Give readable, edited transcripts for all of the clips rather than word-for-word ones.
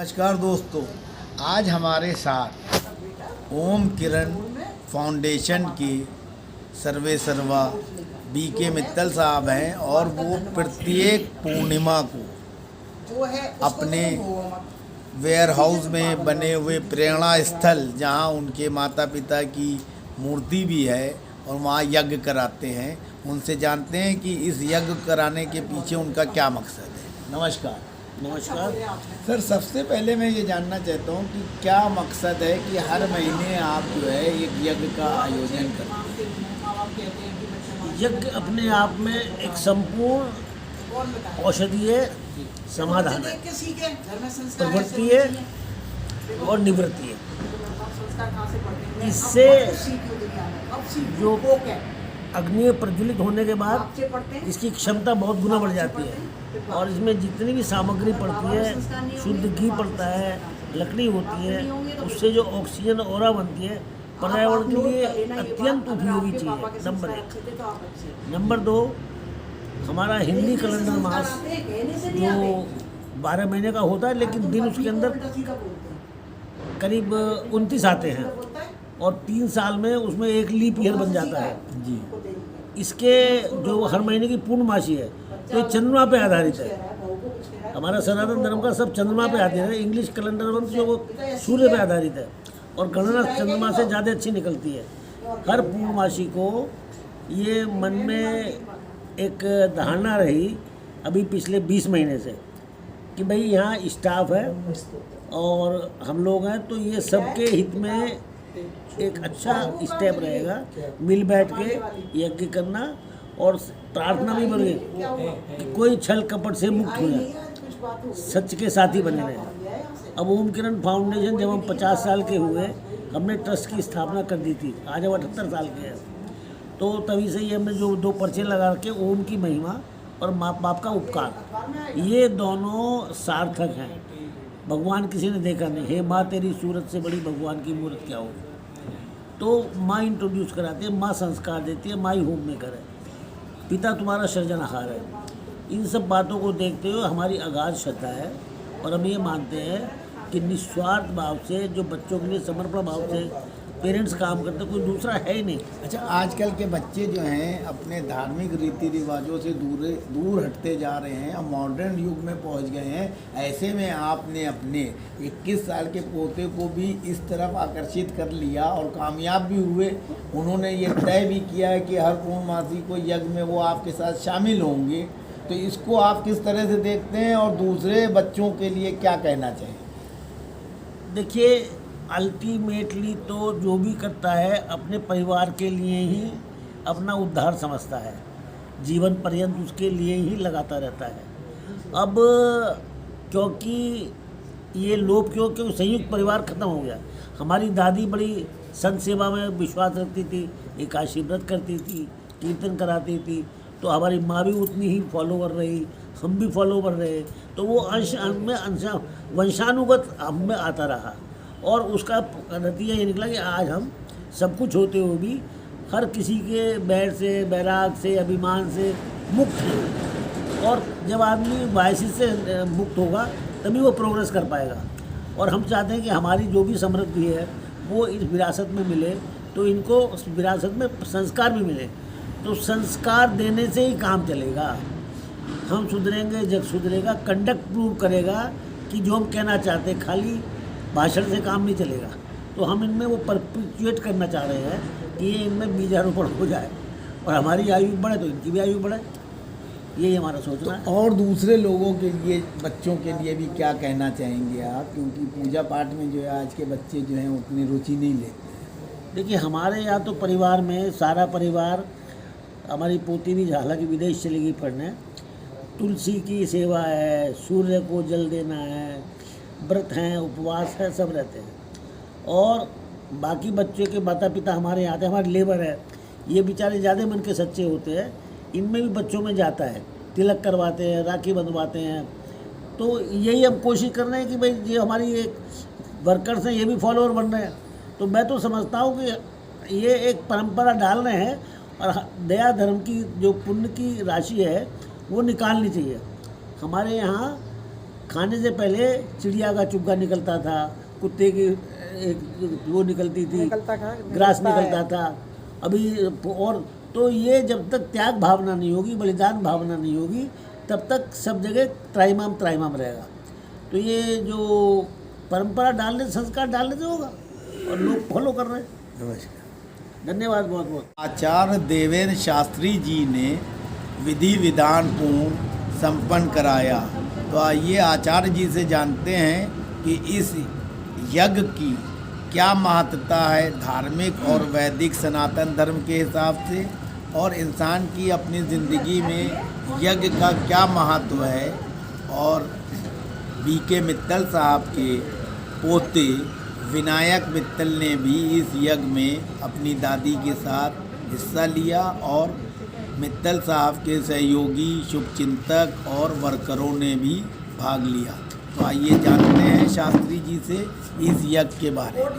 नमस्कार दोस्तों, आज हमारे साथ ओम किरण फाउंडेशन के सर्वे सर्वा BK मित्तल साहब हैं और वो प्रत्येक पूर्णिमा को अपने वेयर हाउस में बने हुए प्रेरणा स्थल जहां उनके माता पिता की मूर्ति भी है और वहां यज्ञ कराते हैं। उनसे जानते हैं कि इस यज्ञ कराने के पीछे उनका क्या मकसद है। नमस्कार। नमस्कार सर, सबसे पहले मैं ये जानना चाहता हूँ कि क्या मकसद है कि हर महीने आप जो है एक यज्ञ का आयोजन करते हैं। यज्ञ अपने आप में एक संपूर्ण औषधीय समाधान है, प्रवृत्ति है और निवृत्ति है। इससे जो अग्नि प्रज्वलित होने के बाद इसकी क्षमता बहुत गुना बढ़ जाती है और इसमें जितनी भी सामग्री पड़ती है, शुद्ध घी पड़ता है, लकड़ी होती है, उससे जो ऑक्सीजन ऑरा बनती है, पर्यावरण के लिए अत्यंत उपयोगी चीज़ है। नंबर 1। नंबर 2, हमारा हिंदी कैलेंडर मास जो 12 महीने का होता है, लेकिन दिन उसके अंदर करीब 29 आते हैं और 3 साल में उसमें एक लीप ईयर बन जाता है जी। इसके जो हर महीने की पूर्णमासी है तो ये चंद्रमा पे आधारित है। हमारा सनातन धर्म का सब चंद्रमा पे आधारित है। इंग्लिश कैलेंडर मंथ जो वो सूर्य पे आधारित है और गणना चंद्रमा से ज़्यादा अच्छी निकलती है। हर पूर्णमासी को ये मन में एक धारणा रही अभी पिछले 20 महीने से कि भाई यहाँ स्टाफ है और हम लोग हैं, तो ये सबके हित में एक अच्छा स्टेप रहेगा मिल बैठ के यज्ञ करना और प्रार्थना भी बढ़े कि कोई छल कपट से मुक्त हो जाए, सच के साथी बने रहे। अब ओम किरण फाउंडेशन जब हम 50 साल के हुए, हमने ट्रस्ट की स्थापना कर दी थी। आज हम 78 साल के हैं, तो तभी से ही हमने जो 2 पर्चे लगा के ओम की महिमा और माँ बाप का उपकार, ये दोनों सार्थक हैं। भगवान किसी ने देखा नहीं। हे माँ तेरी सूरत से बड़ी भगवान की मूर्त क्या होगी। तो माँ इंट्रोड्यूस कराती है, माँ संस्कार देती है, माँ ही होम मेकर है, पिता तुम्हारा सृजनहार है। इन सब बातों को देखते हुए हमारी अगाध श्रद्धा है और हम ये मानते हैं कि निस्वार्थ भाव से जो बच्चों के लिए समर्पण भाव से पेरेंट्स काम करते, कोई दूसरा है ही नहीं। अच्छा, आजकल के बच्चे जो हैं अपने धार्मिक रीति रिवाजों से दूर हटते जा रहे हैं और मॉडर्न युग में पहुंच गए हैं। ऐसे में आपने अपने 21 साल के पोते को भी इस तरफ आकर्षित कर लिया और कामयाब भी हुए। उन्होंने ये तय भी किया है कि हर पूर्णमासी को यज्ञ में वो आपके साथ शामिल होंगे। तो इसको आप किस तरह से देखते हैं और दूसरे बच्चों के लिए क्या कहना चाहिए? देखिए, अल्टीमेटली तो जो भी करता है अपने परिवार के लिए ही अपना उद्धार समझता है, जीवन पर्यंत उसके लिए ही लगाता रहता है। अब क्योंकि ये लोग क्योंकि संयुक्त परिवार ख़त्म हो गया। हमारी दादी बड़ी संत सेवा में विश्वास रखती थी, एकादशी व्रत करती थी, कीर्तन कराती थी, तो हमारी माँ भी उतनी ही फॉलोवर रही, हम भी फॉलोवर रहे, तो वो अंश में वंशानुगत हम में आता रहा और उसका नतीजा ये निकला कि आज हम सब कुछ होते हुए भी हर किसी के बैर से, बैराग से, अभिमान से मुक्त हैं। और जब आदमी वायसिस से मुक्त होगा तभी वो प्रोग्रेस कर पाएगा। और हम चाहते हैं कि हमारी जो भी समृद्धि है वो इस विरासत में मिले, तो इनको उस विरासत में संस्कार भी मिले। तो संस्कार देने से ही काम चलेगा। हम सुधरेंगे, जग सुधरेगा। कंडक्ट प्रूव करेगा कि जो हम कहना चाहते हैं, खाली भाषण से काम नहीं चलेगा। तो हम इनमें वो परपेचुएट करना चाह रहे हैं कि ये इनमें बीजारोपण हो जाए और हमारी आयु बढ़े तो इनकी भी आयु बढ़े। यही हमारा सोचना है। और दूसरे लोगों के लिए, बच्चों के लिए भी क्या कहना चाहेंगे आप? क्योंकि पूजा पाठ में जो है आज के बच्चे जो हैं उतनी रुचि नहीं लेते। देखिए, हमारे यहाँ तो परिवार में सारा परिवार, हमारी पोती भी हालांकि विदेश चली गई पढ़ने, तुलसी की सेवा है, सूर्य को जल देना है, व्रत हैं, उपवास है, सब रहते हैं। और बाकी बच्चों के माता पिता हमारे यहाँ आते हैं, हमारे लेबर है, ये बेचारे ज़्यादा मन के सच्चे होते हैं, इनमें भी बच्चों में जाता है, तिलक करवाते हैं, राखी बंधवाते हैं। तो यही हम कोशिश कर रहे हैं कि भाई ये हमारी एक वर्कर्स हैं, ये भी फॉलोअर बन रहे हैं। तो मैं तो समझता हूँ कि ये एक परंपरा डाल रहे हैं और दया धर्म की जो पुण्य की राशि है वो निकालनी चाहिए। हमारे यहाँ खाने से पहले चिड़िया का चुग्गा निकलता था, कुत्ते की एक वो निकलती थी, ग्रास निकलता था। अभी और तो ये जब तक त्याग भावना नहीं होगी, बलिदान भावना नहीं होगी, तब तक सब जगह त्राइमाम त्राइमाम रहेगा। तो ये जो परंपरा डालने, संस्कार डालने से होगा और लोग फॉलो कर रहे हैं। नमस्कार। धन्यवाद बहुत बहुत। आचार्य देवेंद्र शास्त्री जी ने विधि विधान पूर्ण संपन्न कराया। तो आइए आचार्य जी से जानते हैं कि इस यज्ञ की क्या महत्ता है धार्मिक और वैदिक सनातन धर्म के हिसाब से, और इंसान की अपनी ज़िंदगी में यज्ञ का क्या महत्व है। और बीके मित्तल साहब के पोते विनायक मित्तल ने भी इस यज्ञ में अपनी दादी के साथ हिस्सा लिया और मित्तल साहब के सहयोगी, शुभचिंतक और वर्करों ने भी भाग लिया। तो आइए जानते हैं शास्त्री जी से इस यज्ञ के बारे में।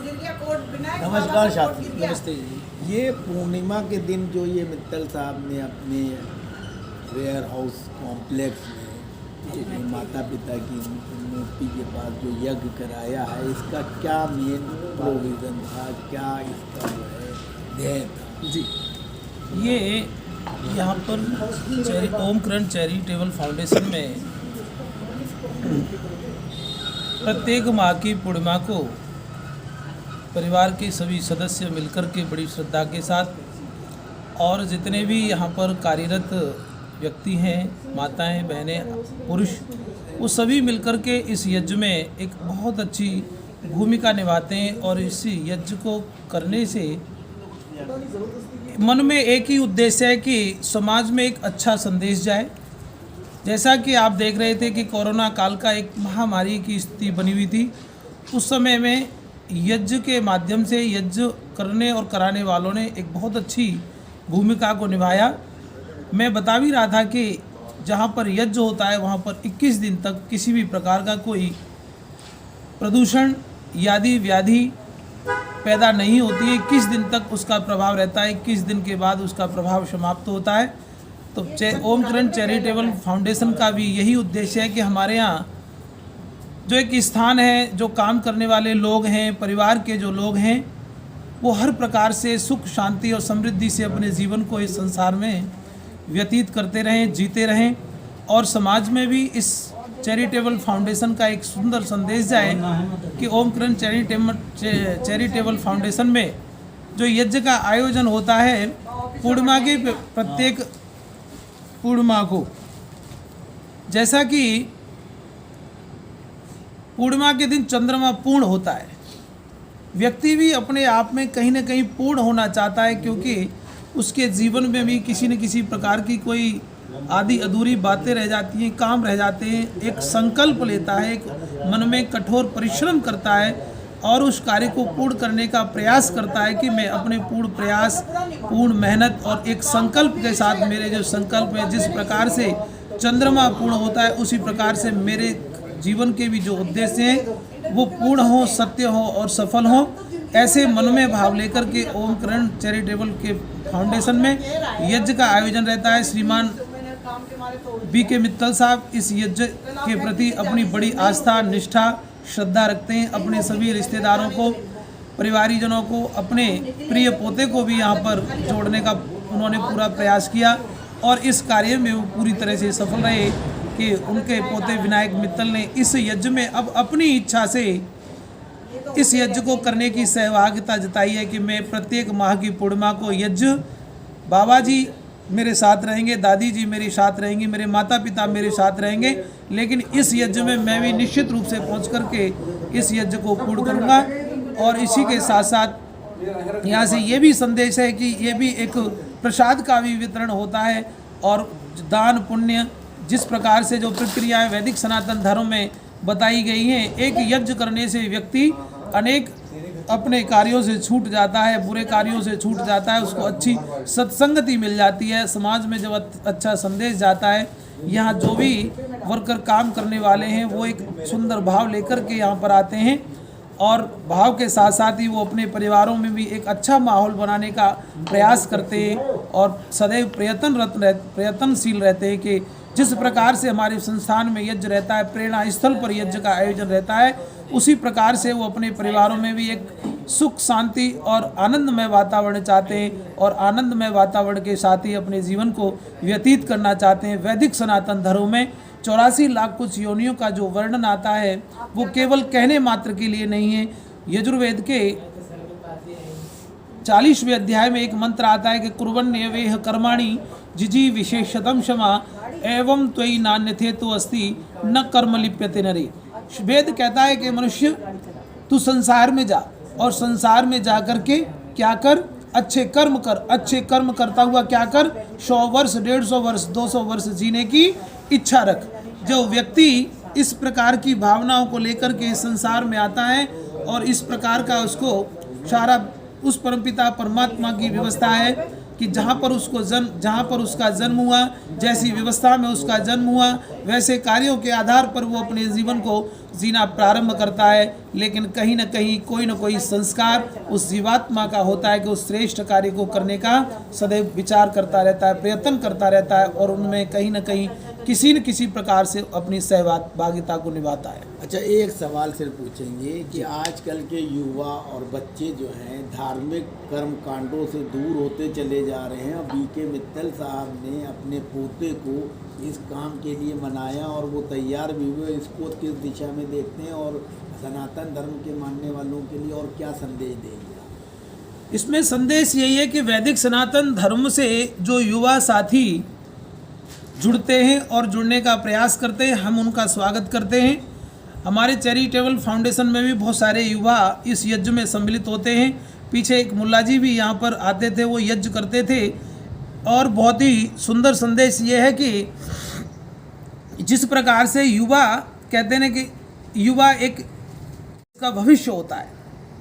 नमस्कार शास्त्री। नमस्ते जी। ये पूर्णिमा के दिन जो ये मित्तल साहब ने अपने वेयर हाउस कॉम्प्लेक्स में अपने माता पिता की मूर्ति के पास जो यज्ञ कराया है, इसका क्या मेन प्रोविज़न था, क्या इसका जो है ध्येय था? जी, ये यहाँ पर ओम किरण चैरिटेबल फाउंडेशन में प्रत्येक माह की पूर्णिमा को परिवार के सभी सदस्य मिलकर के बड़ी श्रद्धा के साथ, और जितने भी यहाँ पर कार्यरत व्यक्ति हैं, माताएं, बहनें, पुरुष, वो सभी मिलकर के इस यज्ञ में एक बहुत अच्छी भूमिका निभाते हैं। और इस यज्ञ को करने से मन में एक ही उद्देश्य है कि समाज में एक अच्छा संदेश जाए। जैसा कि आप देख रहे थे कि कोरोना काल का एक महामारी की स्थिति बनी हुई थी, उस समय में यज्ञ के माध्यम से यज्ञ करने और कराने वालों ने एक बहुत अच्छी भूमिका को निभाया। मैं बता भी रहा था कि जहाँ पर यज्ञ होता है वहाँ पर 21 दिन तक किसी भी प्रकार का कोई प्रदूषण यादि व्याधि पैदा नहीं होती है। 21 दिन तक उसका प्रभाव रहता है, 21 दिन के बाद उसका प्रभाव समाप्त होता है। तो ओम किरण चैरिटेबल फाउंडेशन का भी यही उद्देश्य है कि हमारे यहाँ जो एक स्थान है, जो काम करने वाले लोग हैं, परिवार के जो लोग हैं, वो हर प्रकार से सुख शांति और समृद्धि से अपने जीवन को इस संसार में व्यतीत करते रहें, जीते रहें, और समाज में भी इस चैरिटेबल फाउंडेशन का एक सुंदर संदेश जाए कि ओम किरण चैरिटेबल फाउंडेशन में जो यज्ञ का आयोजन होता है पूर्णिमा के प्रत्येक पूर्णिमा को, जैसा कि पूर्णिमा के दिन चंद्रमा पूर्ण होता है, व्यक्ति भी अपने आप में कहीं ना कहीं पूर्ण होना चाहता है, क्योंकि उसके जीवन में भी किसी न किसी प्रकार की कोई आधी अधूरी बातें रह जाती हैं, काम रह जाते हैं। एक संकल्प लेता है, एक मन में कठोर परिश्रम करता है और उस कार्य को पूर्ण करने का प्रयास करता है कि मैं अपने पूर्ण प्रयास, पूर्ण मेहनत और एक संकल्प के साथ, मेरे जो संकल्प है, जिस प्रकार से चंद्रमा पूर्ण होता है उसी प्रकार से मेरे जीवन के भी जो उद्देश्य हैं वो पूर्ण हो, सत्य हो और सफल हो। ऐसे मन में भाव लेकर के ओम किरण चैरिटेबल के फाउंडेशन में यज्ञ का आयोजन रहता है। श्रीमान बीके मित्तल साहब इस यज्ञ के प्रति अपनी बड़ी आस्था, निष्ठा, श्रद्धा रखते हैं। अपने सभी रिश्तेदारों को, परिवारीजनों को, अपने प्रिय पोते को भी यहाँ पर जोड़ने का उन्होंने पूरा प्रयास किया और इस कार्य में वो पूरी तरह से सफल रहे कि उनके पोते विनायक मित्तल ने इस यज्ञ में अब अपनी इच्छा से इस यज्ञ को करने की सहभागिता जताई है कि मैं प्रत्येक माह की पूर्णिमा को यज्ञ, बाबा जी मेरे साथ रहेंगे, दादी जी मेरे साथ रहेंगी, मेरे माता पिता मेरे साथ रहेंगे, लेकिन इस यज्ञ में मैं भी निश्चित रूप से पहुंच करके इस यज्ञ को पूर्ण करूंगा। और इसी के साथ साथ यहाँ से ये भी संदेश है कि ये भी एक प्रसाद का भी वितरण होता है और दान पुण्य, जिस प्रकार से जो प्रक्रियाएं वैदिक सनातन धर्म में बताई गई हैं, एक यज्ञ करने से व्यक्ति अनेक अपने कार्यों से छूट जाता है, बुरे कार्यों से छूट जाता है, उसको अच्छी सत्संगति मिल जाती है, समाज में जब अच्छा संदेश जाता है। यहाँ जो भी वर्कर काम करने वाले हैं वो एक सुंदर भाव लेकर के यहाँ पर आते हैं और भाव के साथ साथ ही वो अपने परिवारों में भी एक अच्छा माहौल बनाने का प्रयास करते हैं और सदैव प्रयत्नशील रहते हैं कि जिस प्रकार से हमारे संस्थान में यज्ञ रहता है, प्रेरणा स्थल पर यज्ञ का आयोजन रहता है, उसी प्रकार से वो अपने परिवारों में भी एक सुख शांति और आनंदमय वातावरण चाहते हैं और आनंदमय वातावरण के साथ ही अपने जीवन को व्यतीत करना चाहते हैं। वैदिक सनातन धर्म में 84 लाख कुछ योनियों का जो वर्णन आता है वो केवल कहने मात्र के लिए नहीं है। यजुर्वेद के 40वें अध्याय में एक मंत्र आता है कि कुर्वन्यवेह कर्माणि जिजी विशेषतम क्षमा एवं त्वयि नान्यथे तो अस्ति न कर्म लिप्यते नरे। वेद कहता है कि मनुष्य तू संसार में जा और संसार में जा कर के क्या कर, अच्छे कर्म कर। अच्छे कर्म करता हुआ क्या कर, 100 वर्ष 150 वर्ष 200 वर्ष जीने की इच्छा रख। जो व्यक्ति इस प्रकार की भावनाओं को लेकर के संसार में आता है और इस प्रकार का उसको सारा उस परमपिता परमात्मा की व्यवस्था है कि जहाँ पर उसका जन्म हुआ, जैसी व्यवस्था में उसका जन्म हुआ, वैसे कार्यों के आधार पर वो अपने जीवन को जीना प्रारंभ करता है। लेकिन कहीं न कहीं कोई न कोई संस्कार उस जीवात्मा का होता है कि उस श्रेष्ठ कार्य को करने का सदैव विचार करता रहता है, प्रयत्न करता रहता है और उनमें कहीं न कहीं किसी न किसी प्रकार से अपनी सहभागिता को निभाता है। अच्छा, एक सवाल सिर्फ पूछेंगे कि आजकल के युवा और बच्चे जो हैं धार्मिक कर्म कांडों से दूर होते चले जा रहे हैं। बीके मित्तल साहब ने अपने पोते को इस काम के लिए मनाया और वो तैयार भी हुए। इसको किस दिशा में देखते हैं और सनातन धर्म के मानने वालों के लिए और क्या संदेश देंगे? इसमें संदेश यही है कि वैदिक सनातन धर्म से जो युवा साथी जुड़ते हैं और जुड़ने का प्रयास करते हैं, हम उनका स्वागत करते हैं। हमारे चैरिटेबल फाउंडेशन में भी बहुत सारे युवा इस यज्ञ में सम्मिलित होते हैं। पीछे एक मुल्ला जी भी यहाँ पर आते थे, वो यज्ञ करते थे और बहुत ही सुंदर संदेश ये है कि जिस प्रकार से युवा कहते हैं कि युवा एक का भविष्य होता है।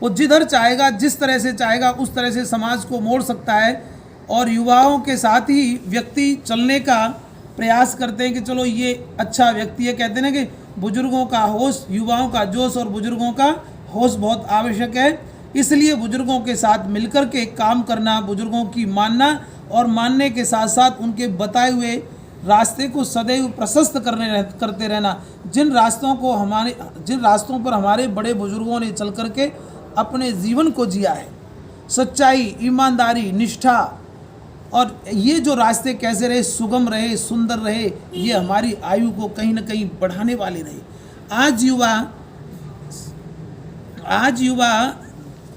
वो जिधर चाहेगा, जिस तरह से चाहेगा उस तरह से समाज को मोड़ सकता है और युवाओं के साथ ही व्यक्ति चलने का प्रयास करते हैं कि चलो ये अच्छा व्यक्ति है। कहते हैं कि बुजुर्गों का होश, युवाओं का जोश और बुजुर्गों का होश बहुत आवश्यक है। इसलिए बुजुर्गों के साथ मिलकर के काम करना, बुजुर्गों की मानना और मानने के साथ साथ उनके बताए हुए रास्ते को सदैव प्रशस्त करते रहना। जिन रास्तों पर हमारे बड़े बुजुर्गों ने चल करके अपने जीवन को जिया है, सच्चाई, ईमानदारी, निष्ठा, और ये जो रास्ते कैसे रहे, सुगम रहे, सुंदर रहे, ये हमारी आयु को कहीं ना कहीं बढ़ाने वाले रहे। आज युवा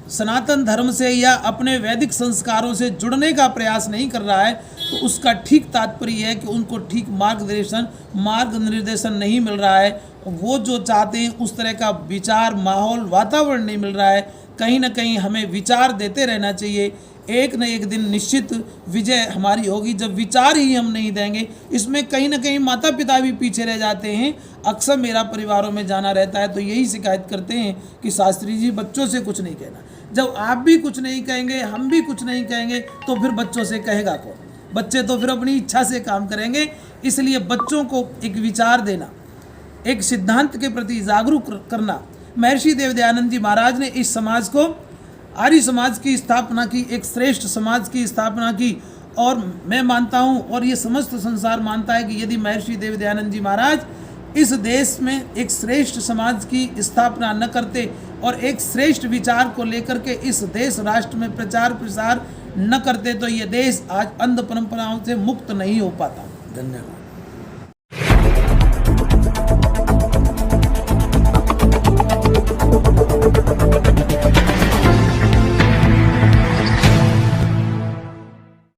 सनातन धर्म से या अपने वैदिक संस्कारों से जुड़ने का प्रयास नहीं कर रहा है, तो उसका ठीक तात्पर्य है कि उनको ठीक मार्ग निर्देशन नहीं मिल रहा है। वो जो चाहते हैं उस तरह का विचार, माहौल, वातावरण नहीं मिल रहा है। कहीं ना कहीं हमें विचार देते रहना चाहिए। एक न एक दिन निश्चित विजय हमारी होगी। जब विचार ही हम नहीं देंगे, इसमें कहीं ना कहीं माता पिता भी पीछे रह जाते हैं। अक्सर मेरा परिवारों में जाना रहता है तो यही शिकायत करते हैं कि शास्त्री जी बच्चों से कुछ नहीं कहना। जब आप भी कुछ नहीं कहेंगे, हम भी कुछ नहीं कहेंगे, तो फिर बच्चों से कहेगा कौन? बच्चे तो फिर अपनी इच्छा से काम करेंगे। इसलिए बच्चों को एक विचार देना, एक सिद्धांत के प्रति जागरूक करना। महर्षि देव दयानंद जी महाराज ने इस समाज को, आर्य समाज की स्थापना की, एक श्रेष्ठ समाज की स्थापना की। और मैं मानता हूँ और ये समस्त संसार मानता है कि यदि महर्षि देव दयानंद जी महाराज इस देश में एक श्रेष्ठ समाज की स्थापना न करते और एक श्रेष्ठ विचार को लेकर के इस देश राष्ट्र में प्रचार प्रसार न करते, तो ये देश आज अंध परंपराओं से मुक्त नहीं हो पाता। धन्यवाद।